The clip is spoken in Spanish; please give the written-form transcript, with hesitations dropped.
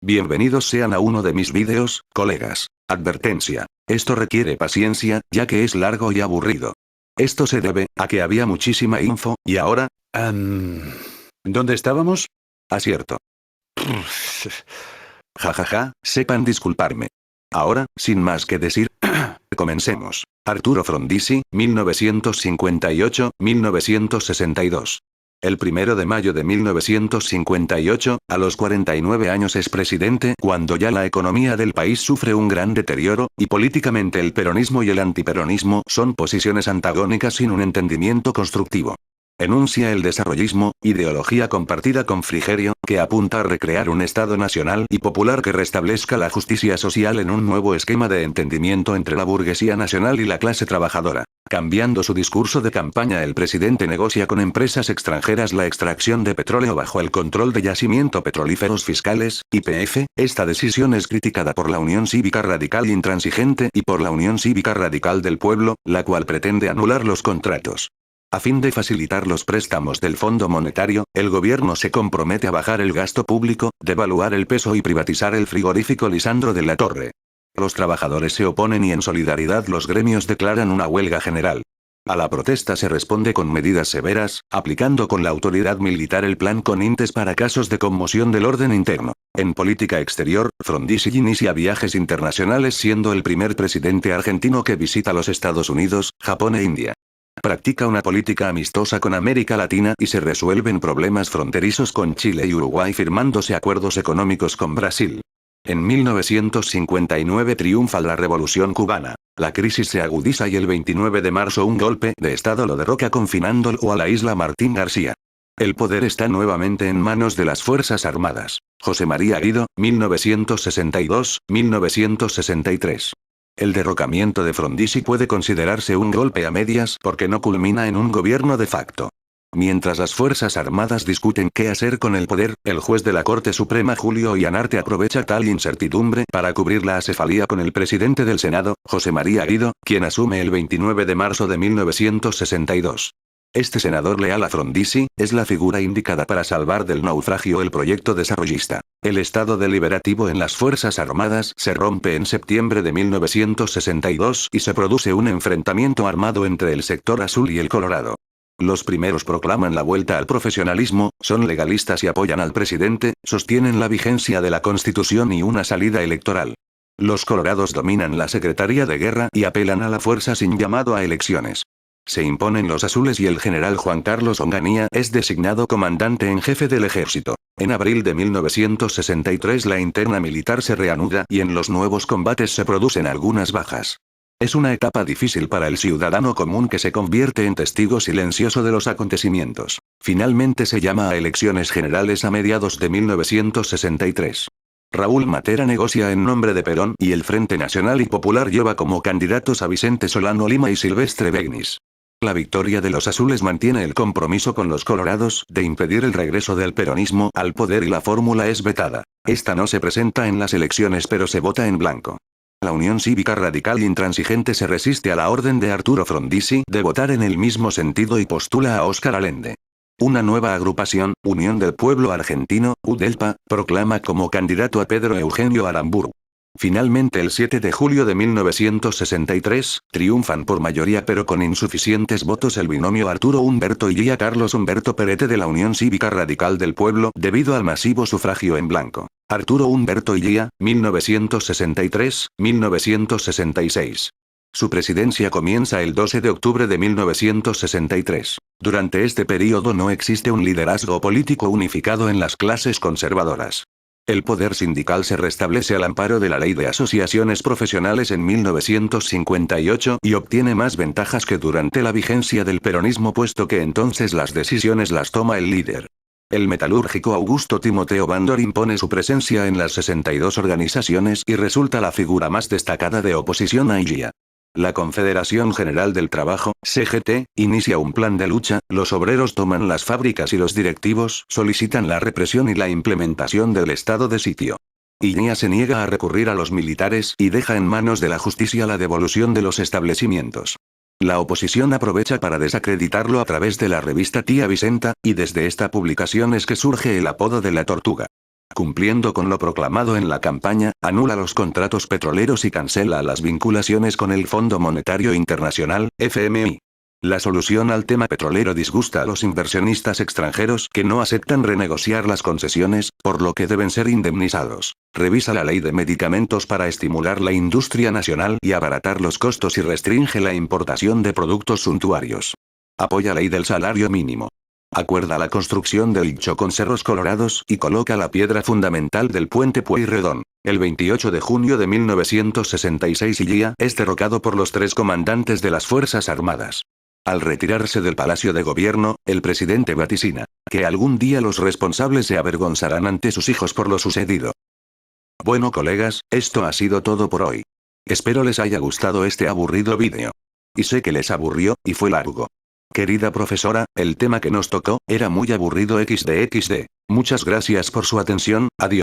Bienvenidos sean a uno de mis vídeos, colegas. Advertencia. Esto requiere paciencia, ya que es largo y aburrido. Esto se debe a que había muchísima info, y ahora... ¿Dónde estábamos? Acierto. Jajaja, sepan disculparme. Ahora, sin más que decir, comencemos. Arturo Frondizi, 1958-1962. El 1 de mayo de 1958, a los 49 años es presidente cuando ya la economía del país sufre un gran deterioro, y políticamente el peronismo y el antiperonismo son posiciones antagónicas sin un entendimiento constructivo. Enuncia el desarrollismo, ideología compartida con Frigerio, que apunta a recrear un Estado nacional y popular que restablezca la justicia social en un nuevo esquema de entendimiento entre la burguesía nacional y la clase trabajadora. Cambiando su discurso de campaña, el presidente negocia con empresas extranjeras la extracción de petróleo bajo el control de Yacimiento Petrolíferos Fiscales, YPF. Esta decisión es criticada por la Unión Cívica Radical Intransigente y por la Unión Cívica Radical del Pueblo, la cual pretende anular los contratos. A fin de facilitar los préstamos del Fondo Monetario, el gobierno se compromete a bajar el gasto público, devaluar el peso y privatizar el frigorífico Lisandro de la Torre. Los trabajadores se oponen y en solidaridad los gremios declaran una huelga general. A la protesta se responde con medidas severas, aplicando con la autoridad militar el plan Conintes para casos de conmoción del orden interno. En política exterior, Frondizi inicia viajes internacionales siendo el primer presidente argentino que visita los Estados Unidos, Japón e India. Practica una política amistosa con América Latina y se resuelven problemas fronterizos con Chile y Uruguay firmándose acuerdos económicos con Brasil. En 1959 triunfa la Revolución Cubana. La crisis se agudiza y el 29 de marzo un golpe de Estado lo derroca confinándolo a la isla Martín García. El poder está nuevamente en manos de las Fuerzas Armadas. José María Guido, 1962-1963. El derrocamiento de Frondizi puede considerarse un golpe a medias porque no culmina en un gobierno de facto. Mientras las Fuerzas Armadas discuten qué hacer con el poder, el juez de la Corte Suprema Julio Ianarte aprovecha tal incertidumbre para cubrir la acefalía con el presidente del Senado, José María Guido, quien asume el 29 de marzo de 1962. Este senador leal a Frondizi, es la figura indicada para salvar del naufragio el proyecto desarrollista. El estado deliberativo en las Fuerzas Armadas se rompe en septiembre de 1962 y se produce un enfrentamiento armado entre el sector azul y el colorado. Los primeros proclaman la vuelta al profesionalismo, son legalistas y apoyan al presidente, sostienen la vigencia de la Constitución y una salida electoral. Los colorados dominan la Secretaría de Guerra y apelan a la fuerza sin llamado a elecciones. Se imponen los azules y el general Juan Carlos Onganía es designado comandante en jefe del ejército. En abril de 1963 la interna militar se reanuda y en los nuevos combates se producen algunas bajas. Es una etapa difícil para el ciudadano común que se convierte en testigo silencioso de los acontecimientos. Finalmente se llama a elecciones generales a mediados de 1963. Raúl Matera negocia en nombre de Perón y el Frente Nacional y Popular lleva como candidatos a Vicente Solano Lima y Silvestre Begnis. La victoria de los azules mantiene el compromiso con los colorados de impedir el regreso del peronismo al poder y la fórmula es vetada. Esta no se presenta en las elecciones pero se vota en blanco. La Unión Cívica Radical Intransigente se resiste a la orden de Arturo Frondizi de votar en el mismo sentido y postula a Óscar Allende. Una nueva agrupación, Unión del Pueblo Argentino, UDELPA, proclama como candidato a Pedro Eugenio Aramburu. Finalmente el 7 de julio de 1963, triunfan por mayoría pero con insuficientes votos el binomio Arturo Humberto Illia Carlos Humberto Perete de la Unión Cívica Radical del Pueblo, debido al masivo sufragio en blanco. Arturo Humberto Illia, 1963-1966. Su presidencia comienza el 12 de octubre de 1963. Durante este periodo no existe un liderazgo político unificado en las clases conservadoras. El poder sindical se restablece al amparo de la Ley de Asociaciones Profesionales en 1958 y obtiene más ventajas que durante la vigencia del peronismo puesto que entonces las decisiones las toma el líder. El metalúrgico Augusto Timoteo Bandor impone su presencia en las 62 organizaciones y resulta la figura más destacada de oposición a Illia. La Confederación General del Trabajo, CGT, inicia un plan de lucha, los obreros toman las fábricas y los directivos solicitan la represión y la implementación del estado de sitio. Illia se niega a recurrir a los militares y deja en manos de la justicia la devolución de los establecimientos. La oposición aprovecha para desacreditarlo a través de la revista Tía Vicenta, y desde esta publicación es que surge el apodo de la Tortuga. Cumpliendo con lo proclamado en la campaña, anula los contratos petroleros y cancela las vinculaciones con el Fondo Monetario Internacional, FMI. La solución al tema petrolero disgusta a los inversionistas extranjeros que no aceptan renegociar las concesiones, por lo que deben ser indemnizados. Revisa la ley de medicamentos para estimular la industria nacional y abaratar los costos y restringe la importación de productos suntuarios. Apoya ley del salario mínimo. Acuerda la construcción del Icho con Cerros Colorados y coloca la piedra fundamental del puente Pueyrredón. El 28 de junio de 1966 Illa es derrocado por los 3 comandantes de las Fuerzas Armadas. Al retirarse del Palacio de Gobierno, el presidente vaticina que algún día los responsables se avergonzarán ante sus hijos por lo sucedido. Bueno colegas, esto ha sido todo por hoy. Espero les haya gustado este aburrido vídeo. Y sé que les aburrió, y fue largo. Querida profesora, el tema que nos tocó era muy aburrido XD. Muchas gracias por su atención, adiós.